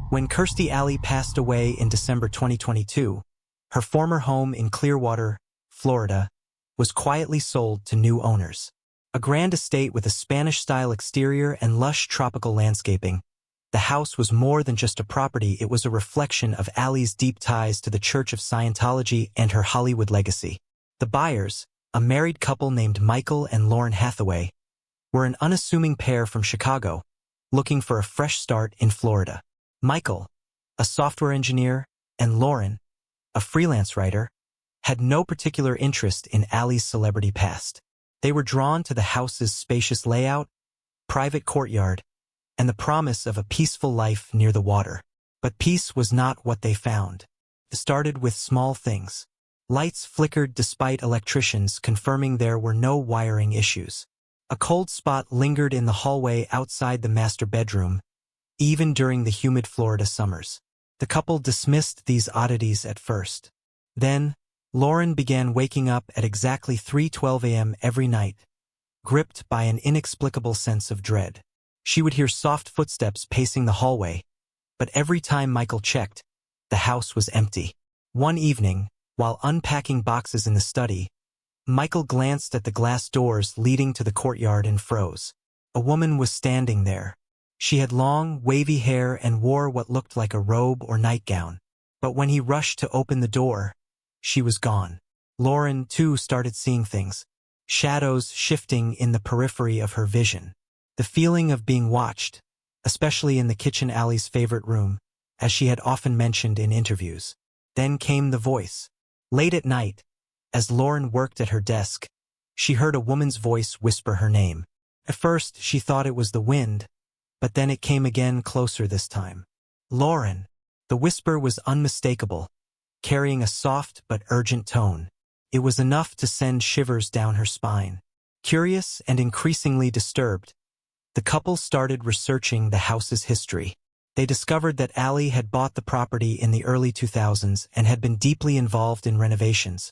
When Kirstie Alley passed away in December 2022, her former home in Clearwater, Florida, was quietly sold to new owners. A grand estate with a Spanish-style exterior and lush tropical landscaping, the house was more than just a property, it was a reflection of Alley's deep ties to the Church of Scientology and her Hollywood legacy. The buyers, a married couple named Michael and Lauren Hathaway, were an unassuming pair from Chicago, looking for a fresh start in Florida. Michael, a software engineer, and Lauren, a freelance writer, had no particular interest in Alley's celebrity past. They were drawn to the house's spacious layout, private courtyard, and the promise of a peaceful life near the water. But peace was not what they found. It started with small things. Lights flickered despite electricians confirming there were no wiring issues. A cold spot lingered in the hallway outside the master bedroom, even during the humid Florida summers. The couple dismissed these oddities at first. Then, Lauren began waking up at exactly 3:12 a.m. every night, gripped by an inexplicable sense of dread. She would hear soft footsteps pacing the hallway, but every time Michael checked, the house was empty. One evening, while unpacking boxes in the study, Michael glanced at the glass doors leading to the courtyard and froze. A woman was standing there. She had long, wavy hair and wore what looked like a robe or nightgown. But when he rushed to open the door, she was gone. Lauren, too, started seeing things, shadows shifting in the periphery of her vision. The feeling of being watched, especially in the kitchen, Alley's favorite room, as she had often mentioned in interviews. Then came the voice. Late at night, as Lauren worked at her desk, she heard a woman's voice whisper her name. At first, she thought it was the wind, but then it came again, closer this time. Lauren. The whisper was unmistakable, carrying a soft but urgent tone. It was enough to send shivers down her spine. Curious and increasingly disturbed, the couple started researching the house's history. They discovered that Alley had bought the property in the early 2000s and had been deeply involved in renovations,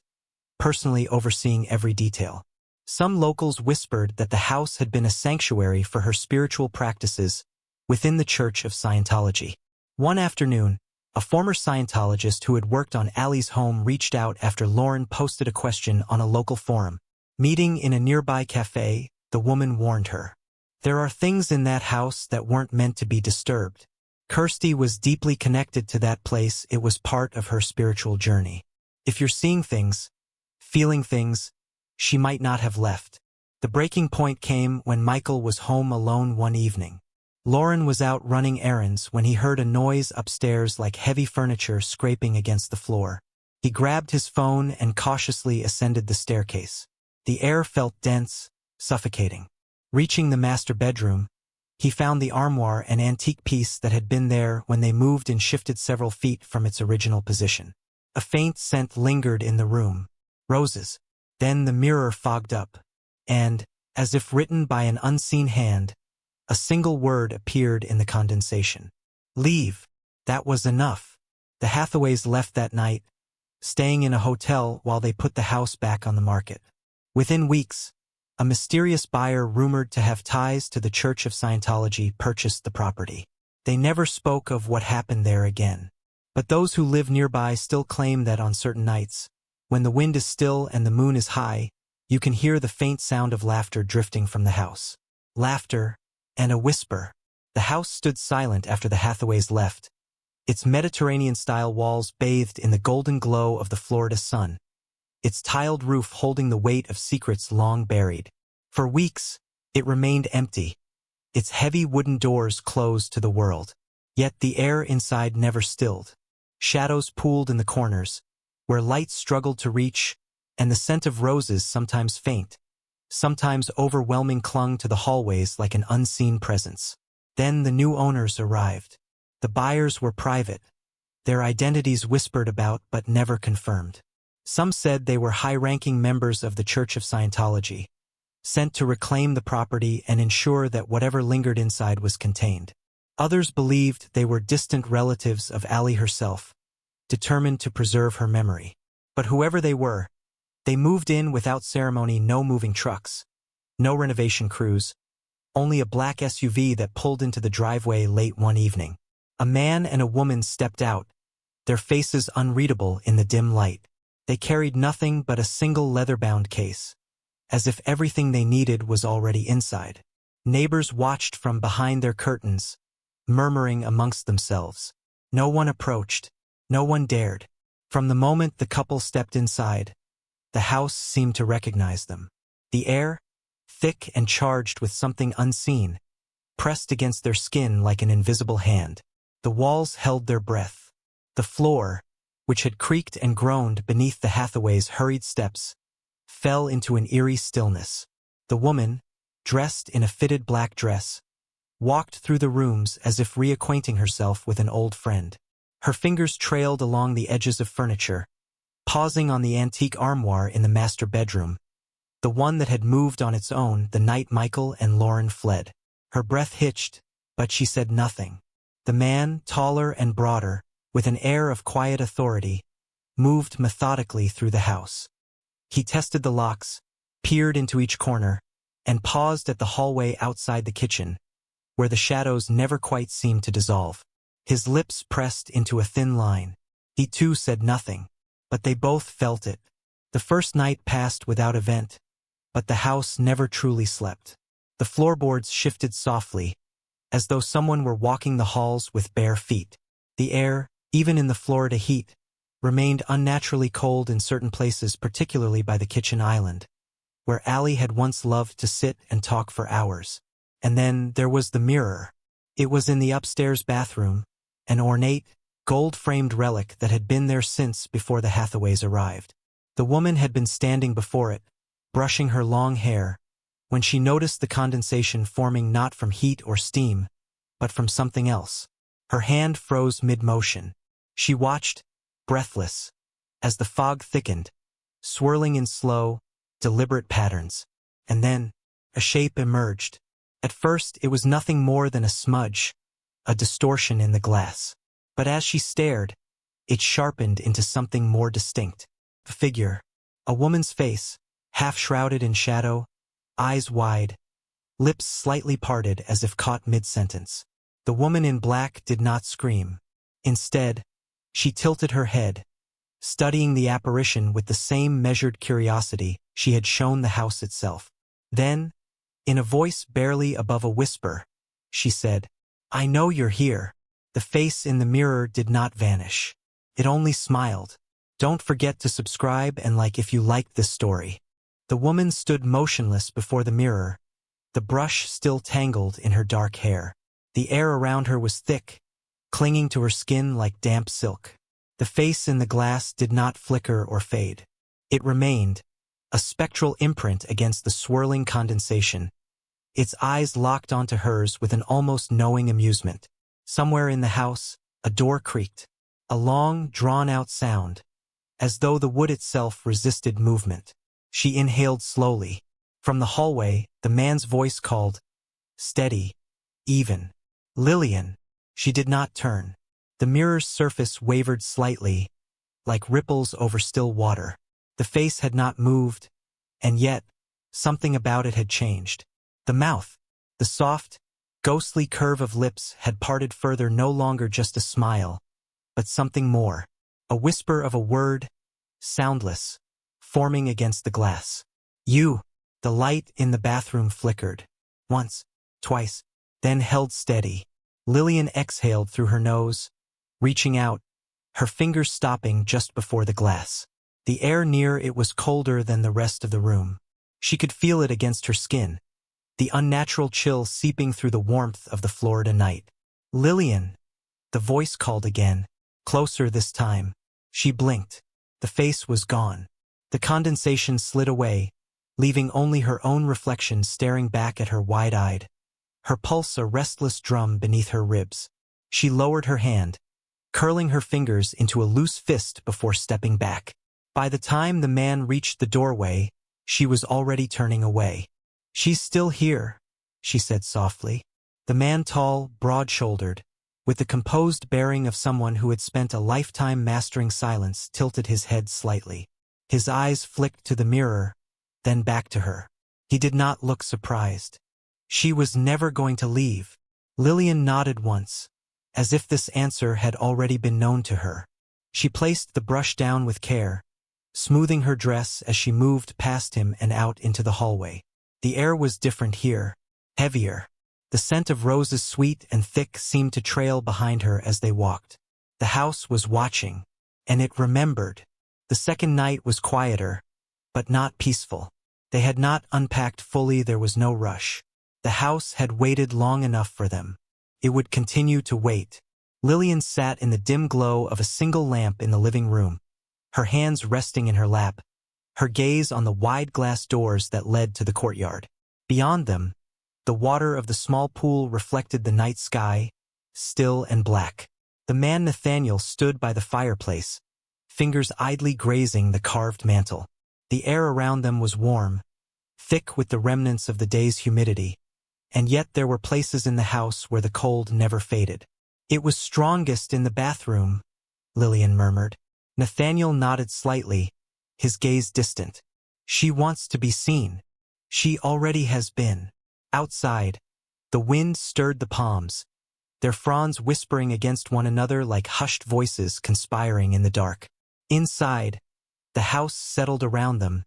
personally overseeing every detail. Some locals whispered that the house had been a sanctuary for her spiritual practices within the Church of Scientology. One afternoon, a former Scientologist who had worked on Alley's home reached out after Lauren posted a question on a local forum. Meeting in a nearby cafe, the woman warned her. There are things in that house that weren't meant to be disturbed. Kirstie was deeply connected to that place. It was part of her spiritual journey. If you're seeing things, feeling things, she might not have left. The breaking point came when Michael was home alone one evening. Lauren was out running errands when he heard a noise upstairs like heavy furniture scraping against the floor. He grabbed his phone and cautiously ascended the staircase. The air felt dense, suffocating. Reaching the master bedroom, he found the armoire, an antique piece that had been there when they moved and shifted several feet from its original position. A faint scent lingered in the room. Roses. Then the mirror fogged up, and, as if written by an unseen hand, a single word appeared in the condensation. Leave. That was enough. The Hathaways left that night, staying in a hotel while they put the house back on the market. Within weeks, a mysterious buyer rumored to have ties to the Church of Scientology purchased the property. They never spoke of what happened there again. But those who live nearby still claim that on certain nights, when the wind is still and the moon is high, you can hear the faint sound of laughter drifting from the house. Laughter and a whisper. The house stood silent after the Hathaways left, its Mediterranean-style walls bathed in the golden glow of the Florida sun, its tiled roof holding the weight of secrets long buried. For weeks, it remained empty, its heavy wooden doors closed to the world. Yet the air inside never stilled. Shadows pooled in the corners, where light struggled to reach, and the scent of roses, sometimes faint, sometimes overwhelming, clung to the hallways like an unseen presence. Then the new owners arrived. The buyers were private, their identities whispered about but never confirmed. Some said they were high-ranking members of the Church of Scientology, sent to reclaim the property and ensure that whatever lingered inside was contained. Others believed they were distant relatives of Alley herself, determined to preserve her memory. But whoever they were, they moved in without ceremony. No moving trucks, no renovation crews, only a black SUV that pulled into the driveway late one evening. A man and a woman stepped out, their faces unreadable in the dim light. They carried nothing but a single leather-bound case, as if everything they needed was already inside. Neighbors watched from behind their curtains, murmuring amongst themselves. No one approached. No one dared. From the moment the couple stepped inside, the house seemed to recognize them. The air, thick and charged with something unseen, pressed against their skin like an invisible hand. The walls held their breath. The floor, which had creaked and groaned beneath the Hathaways' hurried steps, fell into an eerie stillness. The woman, dressed in a fitted black dress, walked through the rooms as if reacquainting herself with an old friend. Her fingers trailed along the edges of furniture, pausing on the antique armoire in the master bedroom, the one that had moved on its own the night Michael and Lauren fled. Her breath hitched, but she said nothing. The man, taller and broader, with an air of quiet authority, moved methodically through the house. He tested the locks, peered into each corner, and paused at the hallway outside the kitchen, where the shadows never quite seemed to dissolve. His lips pressed into a thin line. He too said nothing, but they both felt it. The first night passed without event, but the house never truly slept. The floorboards shifted softly, as though someone were walking the halls with bare feet. The air, even in the Florida heat, remained unnaturally cold in certain places, particularly by the kitchen island, where Allie had once loved to sit and talk for hours. And then there was the mirror. It was in the upstairs bathroom, an ornate, gold-framed relic that had been there since before the Hathaways arrived. The woman had been standing before it, brushing her long hair, when she noticed the condensation forming not from heat or steam, but from something else. Her hand froze mid-motion. She watched, breathless, as the fog thickened, swirling in slow, deliberate patterns. And then, a shape emerged. At first, it was nothing more than a smudge, a distortion in the glass. But as she stared, it sharpened into something more distinct. A figure, a woman's face, half shrouded in shadow, eyes wide, lips slightly parted as if caught mid-sentence. The woman in black did not scream. Instead, she tilted her head, studying the apparition with the same measured curiosity she had shown the house itself. Then, in a voice barely above a whisper, she said, "I know you're here." The face in the mirror did not vanish. It only smiled. "Don't forget to subscribe and like if you liked this story." The woman stood motionless before the mirror, the brush still tangled in her dark hair. The air around her was thick, clinging to her skin like damp silk. The face in the glass did not flicker or fade. It remained, a spectral imprint against the swirling condensation, its eyes locked onto hers with an almost knowing amusement. Somewhere in the house, a door creaked, a long, drawn-out sound, as though the wood itself resisted movement. She inhaled slowly. From the hallway, the man's voice called, steady, even. "Lillian." She did not turn. The mirror's surface wavered slightly, like ripples over still water. The face had not moved, and yet, something about it had changed. The mouth, the soft, ghostly curve of lips had parted further, no longer just a smile, but something more. A whisper of a word, soundless, forming against the glass. "You." The light in the bathroom flickered. Once, twice, then held steady. Lillian exhaled through her nose, reaching out, her fingers stopping just before the glass. The air near it was colder than the rest of the room. She could feel it against her skin, the unnatural chill seeping through the warmth of the Florida night. "Lillian." The voice called again, closer this time. She blinked. The face was gone. The condensation slid away, leaving only her own reflection staring back at her wide-eyed, her pulse a restless drum beneath her ribs. She lowered her hand, curling her fingers into a loose fist before stepping back. By the time the man reached the doorway, she was already turning away. "She's still here," she said softly. The man, tall, broad-shouldered, with the composed bearing of someone who had spent a lifetime mastering silence, tilted his head slightly. His eyes flicked to the mirror, then back to her. He did not look surprised. She was never going to leave. Lillian nodded once, as if this answer had already been known to her. She placed the brush down with care, smoothing her dress as she moved past him and out into the hallway. The air was different here, heavier. The scent of roses, sweet and thick, seemed to trail behind her as they walked. The house was watching, and it remembered. The second night was quieter, but not peaceful. They had not unpacked fully, there was no rush. The house had waited long enough for them. It would continue to wait. Lillian sat in the dim glow of a single lamp in the living room, her hands resting in her lap, her gaze on the wide glass doors that led to the courtyard. Beyond them, the water of the small pool reflected the night sky, still and black. The man Nathaniel stood by the fireplace, fingers idly grazing the carved mantel. The air around them was warm, thick with the remnants of the day's humidity, and yet there were places in the house where the cold never faded. It was strongest in the bathroom, Lillian murmured. Nathaniel nodded slightly, his gaze distant. She wants to be seen. She already has been. Outside, the wind stirred the palms, their fronds whispering against one another like hushed voices conspiring in the dark. Inside, the house settled around them,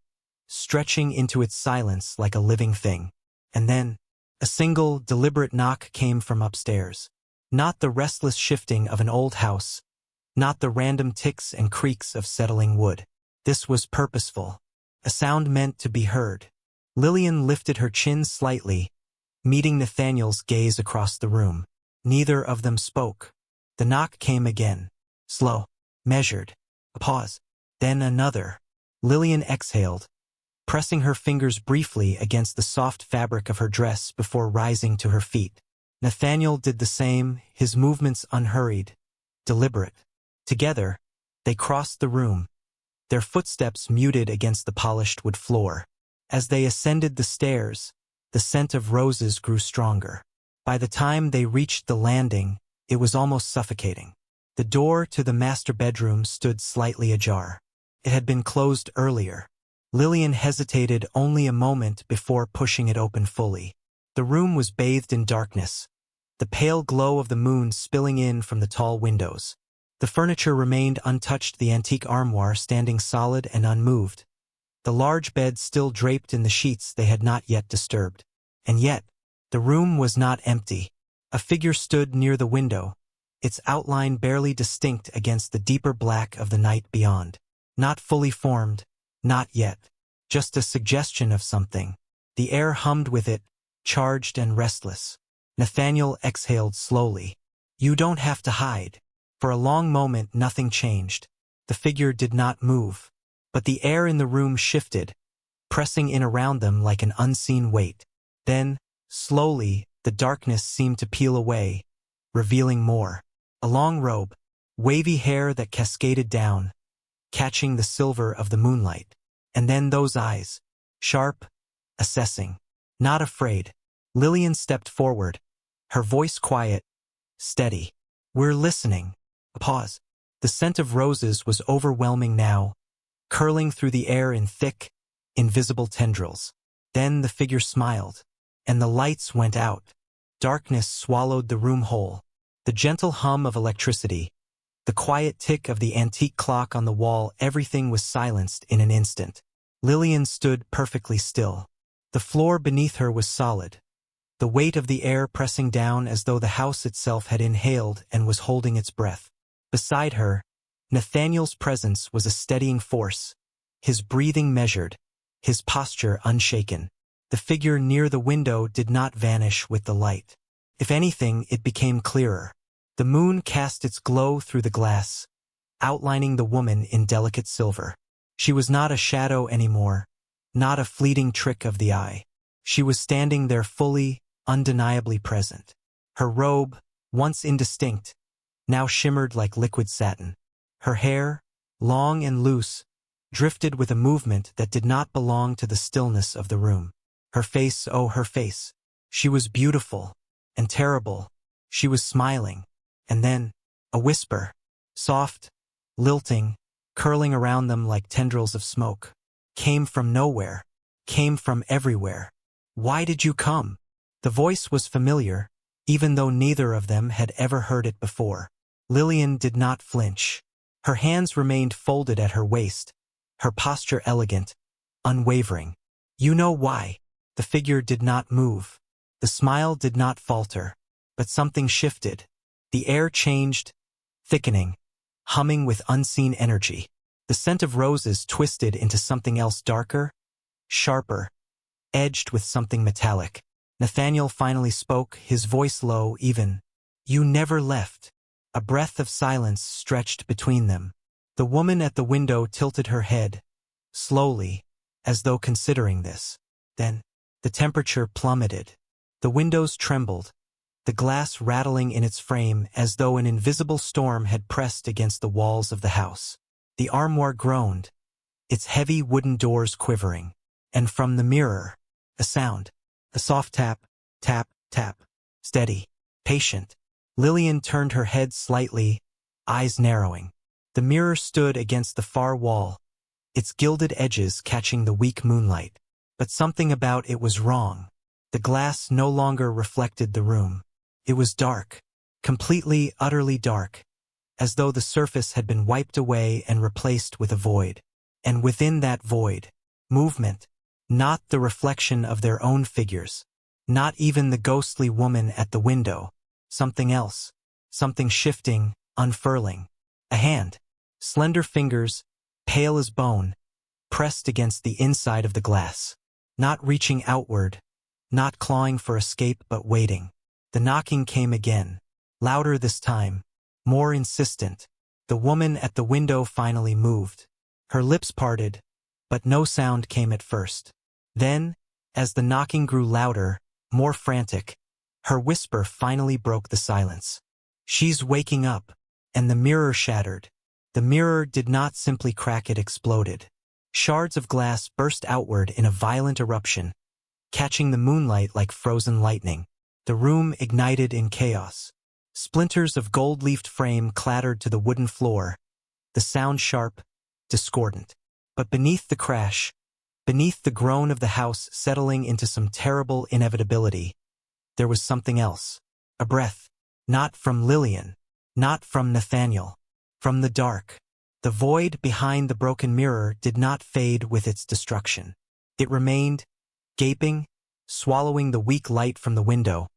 stretching into its silence like a living thing. And then, a single, deliberate knock came from upstairs. Not the restless shifting of an old house, not the random ticks and creaks of settling wood. This was purposeful, a sound meant to be heard. Lillian lifted her chin slightly, meeting Nathaniel's gaze across the room. Neither of them spoke. The knock came again, slow, measured, a pause, then another. Lillian exhaled, pressing her fingers briefly against the soft fabric of her dress before rising to her feet. Nathaniel did the same, his movements unhurried, deliberate. Together, they crossed the room, their footsteps muted against the polished wood floor. As they ascended the stairs, the scent of roses grew stronger. By the time they reached the landing, it was almost suffocating. The door to the master bedroom stood slightly ajar. It had been closed earlier. Lillian hesitated only a moment before pushing it open fully. The room was bathed in darkness, the pale glow of the moon spilling in from the tall windows. The furniture remained untouched, the antique armoire standing solid and unmoved, the large bed still draped in the sheets they had not yet disturbed. And yet, the room was not empty. A figure stood near the window, its outline barely distinct against the deeper black of the night beyond. Not fully formed, not yet, just a suggestion of something. The air hummed with it, charged and restless. Nathaniel exhaled slowly. You don't have to hide. For a long moment nothing changed. The figure did not move. But the air in the room shifted, pressing in around them like an unseen weight. Then, slowly, the darkness seemed to peel away, revealing more. A long robe, wavy hair that cascaded down, catching the silver of the moonlight. And then those eyes, sharp, assessing, not afraid. Lillian stepped forward, her voice quiet, steady. We're listening. A pause. The scent of roses was overwhelming now, curling through the air in thick, invisible tendrils. Then the figure smiled, and the lights went out. Darkness swallowed the room whole. The gentle hum of electricity, the quiet tick of the antique clock on the wall, everything was silenced in an instant. Lillian stood perfectly still. The floor beneath her was solid, the weight of the air pressing down as though the house itself had inhaled and was holding its breath. Beside her, Nathaniel's presence was a steadying force, his breathing measured, his posture unshaken. The figure near the window did not vanish with the light. If anything, it became clearer. The moon cast its glow through the glass, outlining the woman in delicate silver. She was not a shadow anymore, not a fleeting trick of the eye. She was standing there fully, undeniably present. Her robe, once indistinct, now shimmered like liquid satin. Her hair, long and loose, drifted with a movement that did not belong to the stillness of the room. Her face, oh her face. She was beautiful and terrible. She was smiling. And then, a whisper, soft, lilting, curling around them like tendrils of smoke, came from nowhere, came from everywhere. Why did you come? The voice was familiar, even though neither of them had ever heard it before. Lillian did not flinch. Her hands remained folded at her waist, her posture elegant, unwavering. You know why? The figure did not move. The smile did not falter. But something shifted. The air changed, thickening, humming with unseen energy. The scent of roses twisted into something else darker, sharper, edged with something metallic. Nathaniel finally spoke, his voice low, even. You never left. A breath of silence stretched between them. The woman at the window tilted her head, slowly, as though considering this. Then, the temperature plummeted. The windows trembled, the glass rattling in its frame as though an invisible storm had pressed against the walls of the house. The armoire groaned, its heavy wooden doors quivering. And from the mirror, a sound. A soft tap, tap, tap. Steady, patient. Lillian turned her head slightly, eyes narrowing. The mirror stood against the far wall, its gilded edges catching the weak moonlight. But something about it was wrong. The glass no longer reflected the room. It was dark, completely, utterly dark, as though the surface had been wiped away and replaced with a void. And within that void, movement, not the reflection of their own figures, not even the ghostly woman at the window, something else, something shifting, unfurling. A hand, slender fingers, pale as bone, pressed against the inside of the glass, not reaching outward, not clawing for escape but waiting. The knocking came again, louder this time, more insistent. The woman at the window finally moved. Her lips parted, but no sound came at first. Then, as the knocking grew louder, more frantic, her whisper finally broke the silence. She's waking up. And the mirror shattered. The mirror did not simply crack, it exploded. Shards of glass burst outward in a violent eruption, catching the moonlight like frozen lightning. The room ignited in chaos. Splinters of gold-leafed frame clattered to the wooden floor, the sound sharp, discordant. But beneath the crash, beneath the groan of the house settling into some terrible inevitability, there was something else. A breath, not from Lillian, not from Nathaniel, from the dark. The void behind the broken mirror did not fade with its destruction. It remained, gaping, swallowing the weak light from the window,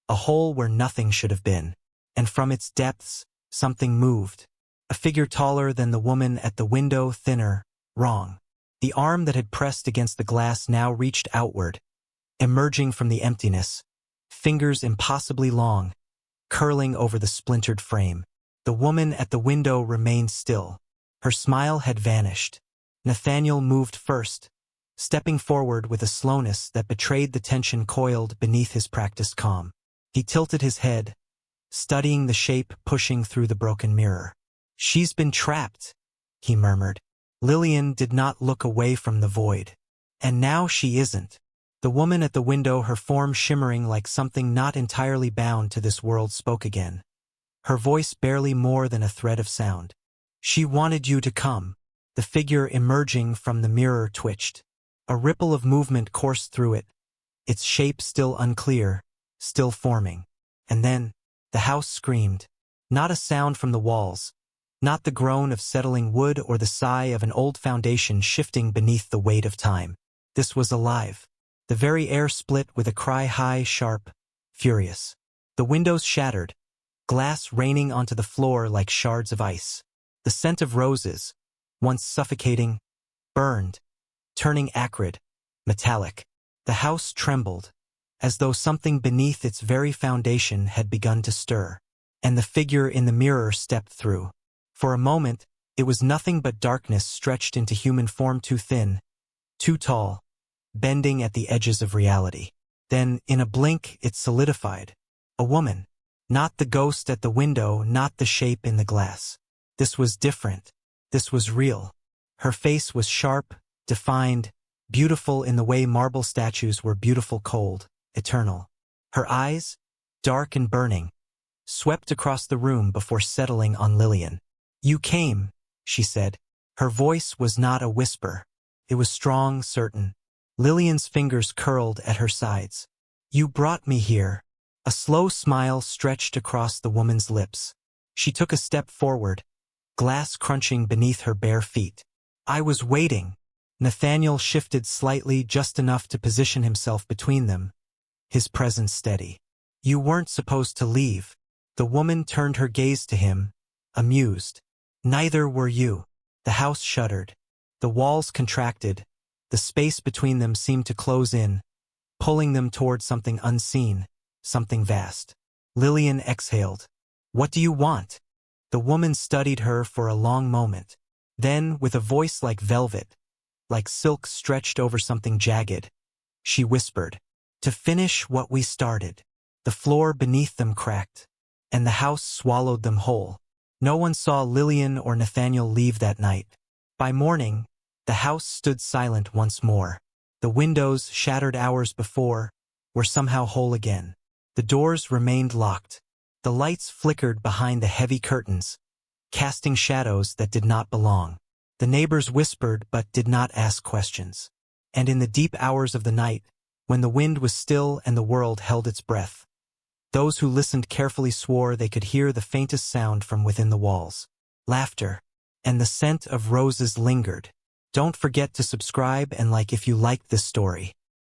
a hole where nothing should have been. And from its depths, something moved. A figure taller than the woman at the window, thinner, wrong. The arm that had pressed against the glass now reached outward, emerging from the emptiness, fingers impossibly long, curling over the splintered frame. The woman at the window remained still. Her smile had vanished. Nathaniel moved first, stepping forward with a slowness that betrayed the tension coiled beneath his practiced calm. He tilted his head, studying the shape pushing through the broken mirror. She's been trapped, he murmured. Lillian did not look away from the void. And now she isn't. The woman at the window, her form shimmering like something not entirely bound to this world, spoke again. Her voice barely more than a thread of sound. She wanted you to come. The figure emerging from the mirror twitched. A ripple of movement coursed through it, its shape still unclear, still forming. And then, the house screamed. Not a sound from the walls, not the groan of settling wood or the sigh of an old foundation shifting beneath the weight of time. This was alive. The very air split with a cry, high, sharp, furious. The windows shattered, glass raining onto the floor like shards of ice. The scent of roses, once suffocating, burned, turning acrid, metallic. The house trembled, as though something beneath its very foundation had begun to stir. And the figure in the mirror stepped through. For a moment, it was nothing but darkness stretched into human form, too thin, too tall, bending at the edges of reality. Then, in a blink, it solidified. A woman. Not the ghost at the window, not the shape in the glass. This was different. This was real. Her face was sharp, defined, beautiful in the way marble statues were beautiful, cold, eternal. Her eyes, dark and burning, swept across the room before settling on Lillian. You came, she said. Her voice was not a whisper. It was strong, certain. Lillian's fingers curled at her sides. You brought me here. A slow smile stretched across the woman's lips. She took a step forward, glass crunching beneath her bare feet. I was waiting. Nathaniel shifted slightly, just enough to position himself between them, his presence steady. You weren't supposed to leave. The woman turned her gaze to him, amused. Neither were you. The house shuddered. The walls contracted. The space between them seemed to close in, pulling them toward something unseen, something vast. Lillian exhaled. What do you want? The woman studied her for a long moment. Then, with a voice like velvet, like silk stretched over something jagged, she whispered, to finish what we started. The floor beneath them cracked, and the house swallowed them whole. No one saw Lillian or Nathaniel leave that night. By morning, the house stood silent once more. The windows, shattered hours before, were somehow whole again. The doors remained locked. The lights flickered behind the heavy curtains, casting shadows that did not belong. The neighbors whispered but did not ask questions. And in the deep hours of the night, when the wind was still and the world held its breath, those who listened carefully swore they could hear the faintest sound from within the walls. Laughter, and the scent of roses lingered. Don't forget to subscribe and like if you liked this story.